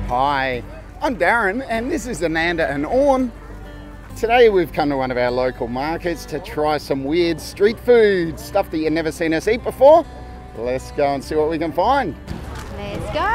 Hi, I'm Darren and this is Ananda and Orn. Today we've come to one of our local markets to try some weird street food, stuff that you've never seen us eat before. Let's go and see what we can find. Let's go!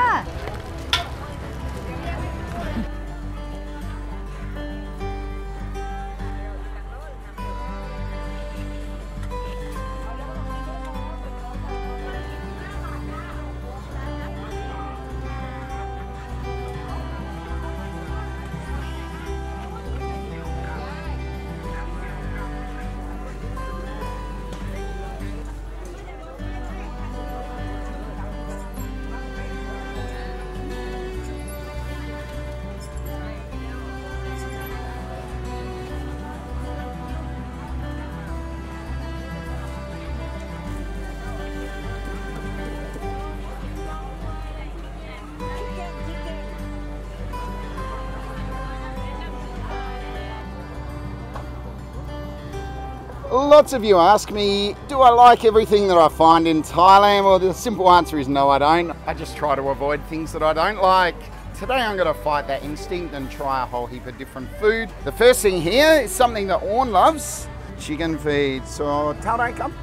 Lots of you ask me, do I like everything that I find in Thailand? Well, the simple answer is no, I don't. I just try to avoid things that I don't like. Today I'm going to fight that instinct and try a whole heap of different food. The first thing here is something that Orn loves, chicken feed. So, tell they come.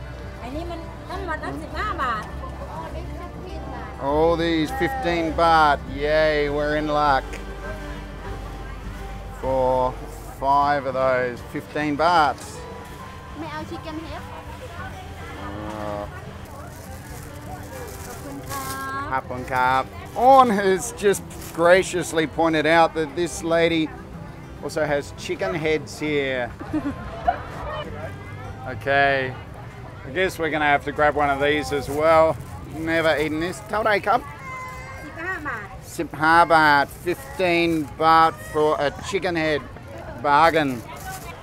All these 15 baht. Yay, we're in luck. For 5 of those 15 bahts. Chicken head. Orn has just graciously pointed out that this lady also has chicken heads here. Okay, I guess we're going to have to grab one of these as well. Never eaten this. Tell they come. 15 baht. 15 baht for a chicken head. Bargain.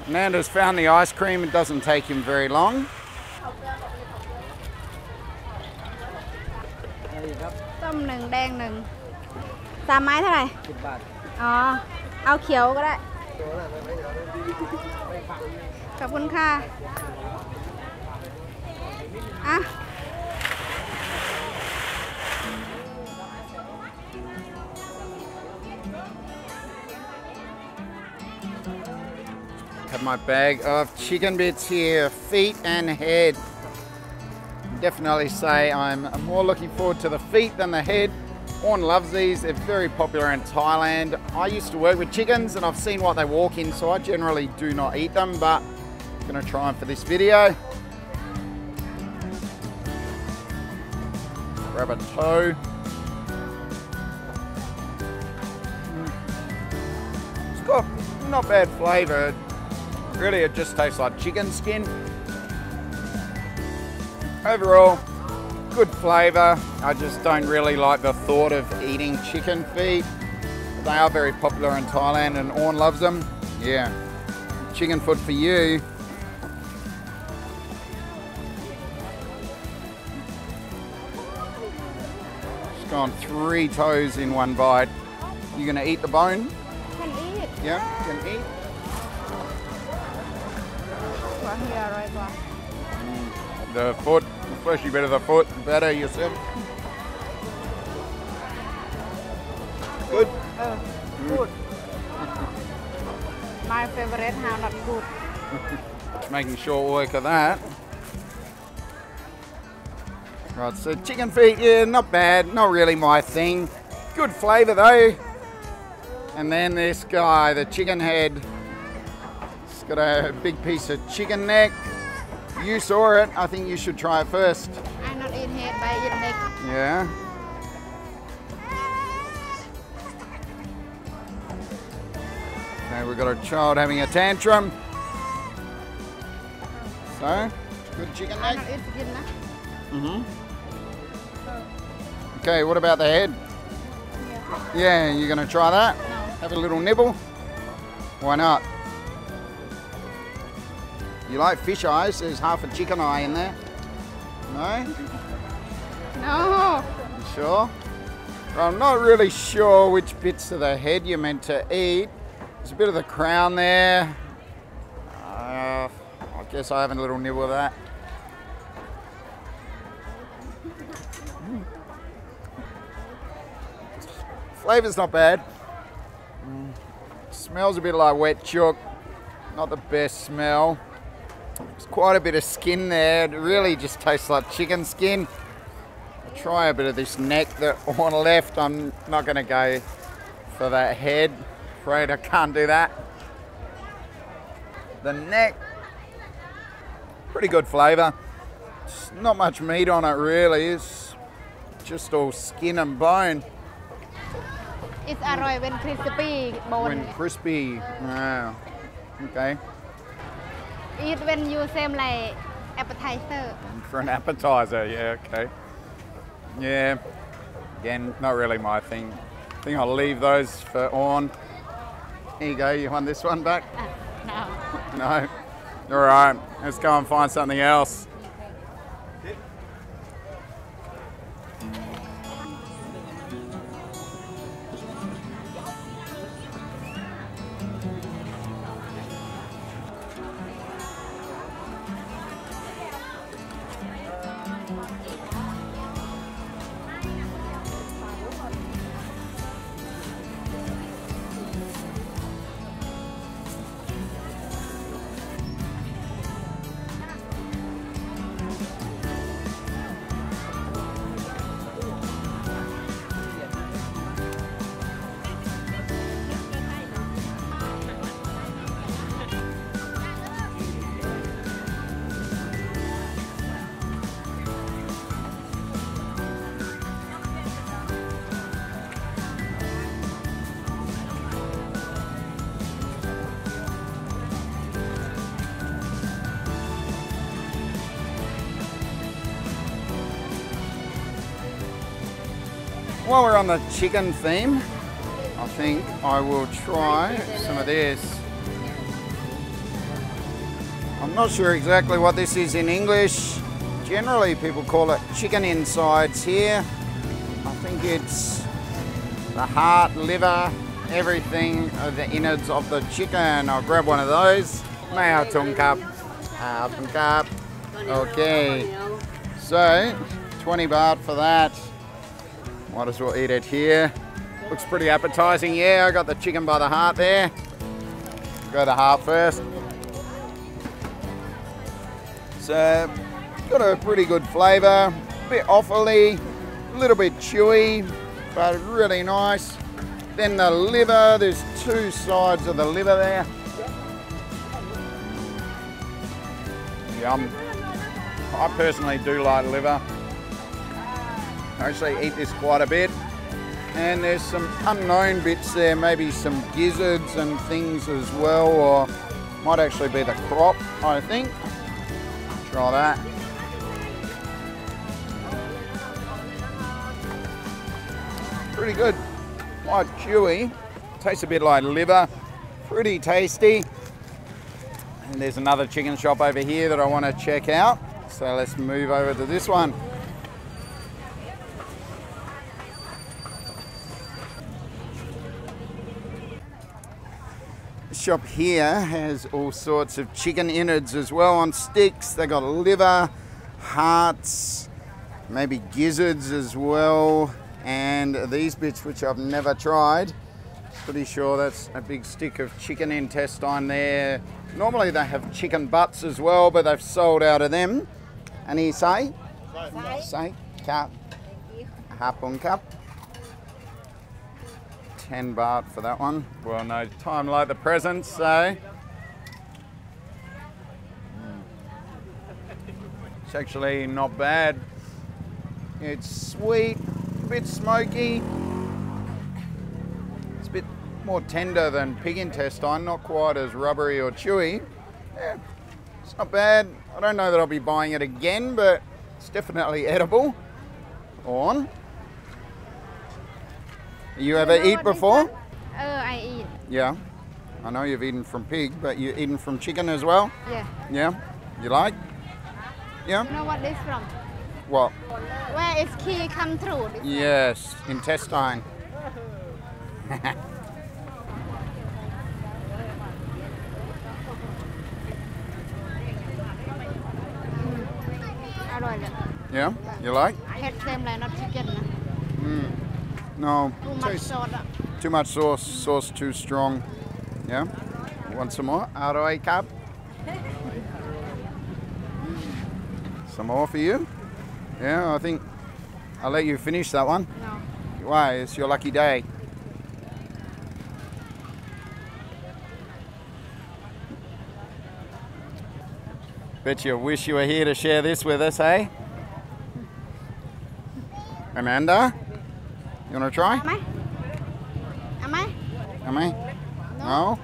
Nanda's found the ice cream. It doesn't take him very long. Tôm 1 แดง 1 3 ไม้เท่าไหร่ 10 บาท อ๋อ เอาเขียวก็ได้ ขอบคุณค่ะอ่ะ Have my bag of chicken bits here, feet and head. Definitely say I'm more looking forward to the feet than the head. Orn loves these, they're very popular in Thailand. I used to work with chickens and I've seen what they walk in, so I generally do not eat them, but I'm gonna try them for this video. Grab a toe. It's got not bad flavour. Really, it just tastes like chicken skin. Overall, good flavour. I just don't really like the thought of eating chicken feet. They are very popular in Thailand and Orn loves them. Yeah, chicken foot for you. Just gone 3 toes in one bite. You gonna eat the bone? Can eat. Yeah, can eat. The foot, especially better the foot, better you said. Good? Good. My favorite, how not good. Just making short work of that. Right, so chicken feet, yeah, not bad, not really my thing. Good flavour though. And then this guy, the chicken head. It's got a big piece of chicken neck. You saw it. I think you should try it first. I not eat head, but I eat neck. Yeah. Okay, we've got a child having a tantrum. So, good chicken I neck. not eat chicken neck. Okay, what about the head? Yeah, you gonna try that? No. Have a little nibble? Why not? You like fish eyes? There's half a chicken eye in there. No? No. You sure? Well, I'm not really sure which bits of the head you're meant to eat. There's a bit of the crown there. I guess I have a little nibble of that. Flavour's not bad. Smells a bit like wet chook. Not the best smell. There's quite a bit of skin there. It really just tastes like chicken skin. I'll try a bit of this neck that on left. I'm not going to go for that head. Afraid I can't do that. The neck, pretty good flavour. It's not much meat on it really. It's just all skin and bone. It's อร่อย when crispy bone. When crispy. Wow. Okay. Eat when you same like appetizer. For an appetizer, yeah, okay. Yeah. Again, not really my thing. I think I'll leave those for on. Here you go. You want this one back? No. No. All right. Let's go and find something else. While we're on the chicken theme, I think I will try some of this. I'm not sure exactly what this is in English. Generally people call it chicken insides here. I think it's the heart, liver, everything of the innards of the chicken. I'll grab one of those. Okay, so 20 baht for that. Might as well eat it here. Looks pretty appetizing. Yeah, I got the chicken by the heart there. Go the heart first. So, got a pretty good flavour. A bit offally, a little bit chewy, but really nice. Then the liver, there's two sides of the liver there. Yum. I personally do like liver. I actually eat this quite a bit. And there's some unknown bits there, maybe some gizzards and things as well, or might actually be the crop, I think. Try that. Pretty good. Quite chewy. Tastes a bit like liver. Pretty tasty. And there's another chicken shop over here that I want to check out. So let's move over to this one. Shop here has all sorts of chicken innards as well on sticks. They got liver, hearts, maybe gizzards as well, and these bits which I've never tried. Pretty sure that's a big stick of chicken intestine there. Normally they have chicken butts as well, but they've sold out of them. And he say? Say. Cup. Hapun cup. 10 baht for that one. Well, no time like the present, so. It's actually not bad. It's sweet, a bit smoky. It's a bit more tender than pig intestine, not quite as rubbery or chewy. Yeah, it's not bad. I don't know that I'll be buying it again, but it's definitely edible. On. You ever eat before? I eat. Yeah. I know you've eaten from pig, but you've eaten from chicken as well? Yeah. Yeah? You like? Yeah? You know what this from? What? Where is key come through? Yes, intestine. Yeah? You like? Head same like not chicken. No. Too much soda. Too much sauce. Sauce too strong. Yeah. Want some more? Aroy cup. Some more for you? Yeah, I think I'll let you finish that one. No. Why? It's your lucky day. Bet you wish you were here to share this with us, eh? Amanda? You want to try? Am I? Am I? Am I? No?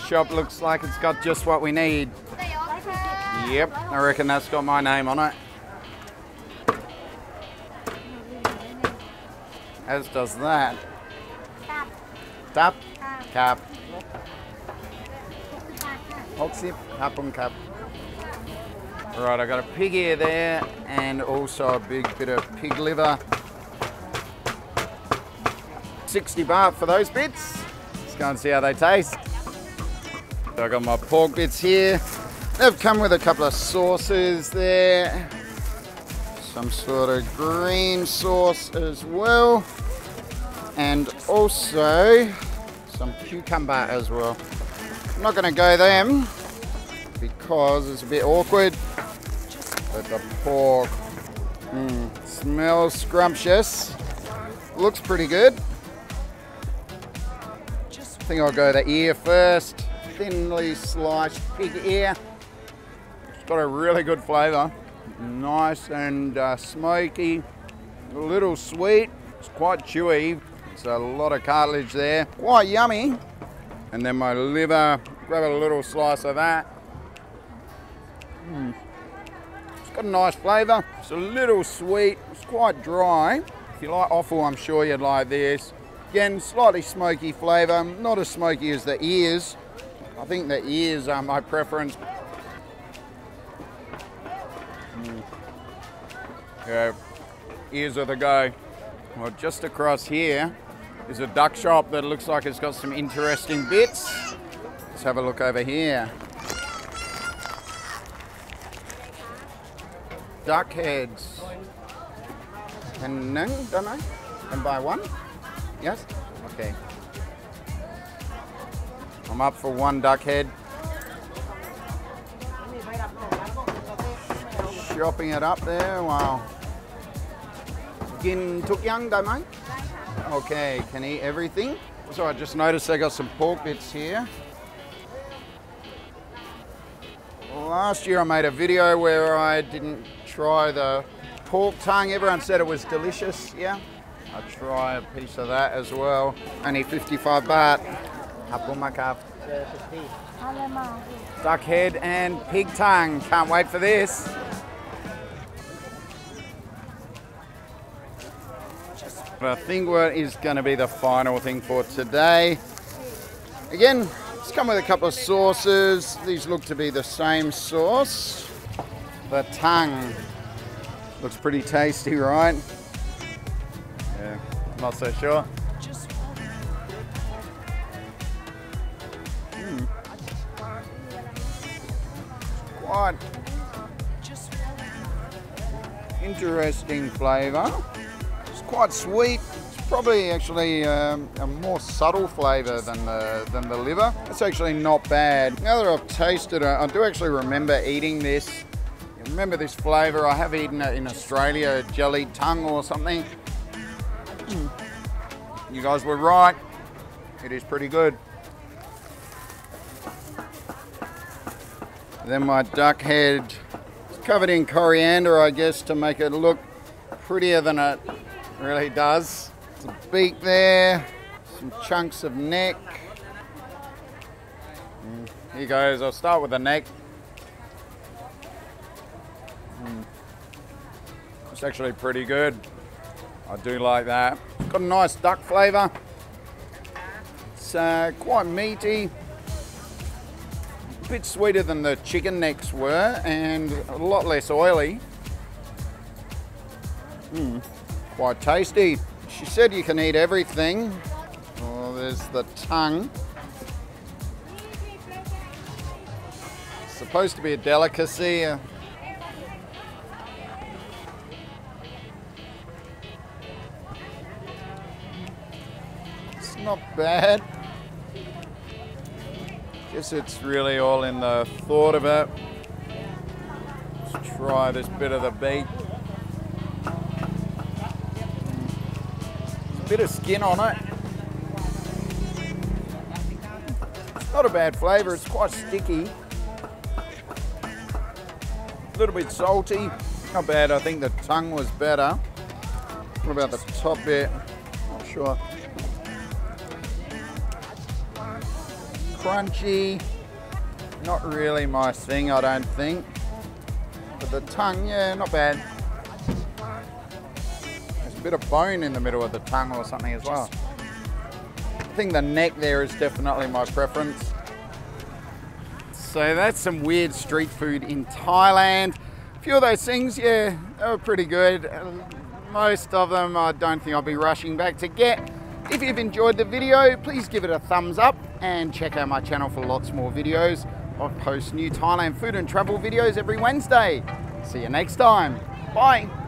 Shop looks like it's got just what we need. Yep, I reckon that's got my name on it. As does that. Tap. Cap. Hoxip. Kapung cap. Right, I got a pig ear there and also a big bit of pig liver. 60 baht for those bits. Let's go and see how they taste. So I got my pork bits here. They've come with a couple of sauces there. Some sort of green sauce as well. And also some cucumber as well. I'm not going to go them because it's a bit awkward. But the pork smells scrumptious. Looks pretty good. I think I'll go the ear first. Thinly sliced pig ear. It's got a really good flavour. Nice and smoky, a little sweet. It's quite chewy. It's a lot of cartilage there. Quite yummy. And then my liver, grab a little slice of that. It's got a nice flavour. It's a little sweet. It's quite dry. If you like offal, I'm sure you'd like this. Again, slightly smoky flavour. Not as smoky as the ears. I think the ears are my preference. Yeah, ears are the go. Well, just across here is a duck shop that looks like it's got some interesting bits. Let's have a look over here. Duck heads. Can buy one? Yes? Okay. I'm up for one duck head. Chopping it up there, wow. Gin tuk yang, don't mind? Okay, can eat everything. So I just noticed they got some pork bits here. Last year I made a video where I didn't try the pork tongue. Everyone said it was delicious, yeah? I'll try a piece of that as well. Only 55 baht. Duck head and pig tongue. Can't wait for this. But I think what is going to be the final thing for today. Again, it's come with a couple of sauces. These look to be the same sauce. The tongue looks pretty tasty, right? Yeah, not so sure. Quite interesting flavour. It's quite sweet. It's probably actually a more subtle flavour than the liver. It's actually not bad. Now that I've tasted it, I do actually remember eating this. You remember this flavour? I have eaten it in Australia, jellied tongue or something. You guys were right. It is pretty good. Then my duck head, Covered in coriander, I guess, to make it look prettier than it really does. Some beak there, some chunks of neck. Here goes, I'll start with the neck. It's actually pretty good. I do like that. Got a nice duck flavour. It's quite meaty. A bit sweeter than the chicken necks were and a lot less oily. Quite tasty. She said you can eat everything. Oh, there's the tongue. It's supposed to be a delicacy. It's not bad. Guess it's really all in the thought of it. Let's try this bit of the beak. There's a bit of skin on it. It's not a bad flavour, it's quite sticky. A little bit salty. Not bad, I think the tongue was better. What about the top bit? Not sure. Crunchy, not really my thing, I don't think. But the tongue, yeah, not bad. There's a bit of bone in the middle of the tongue or something as well. I think the neck there is definitely my preference. So that's some weird street food in Thailand. A few of those things, yeah, they were pretty good. Most of them I don't think I'll be rushing back to get. If you've enjoyed the video, please give it a thumbs up and check out my channel for lots more videos. I post new Thailand food and travel videos every Wednesday. See you next time. Bye.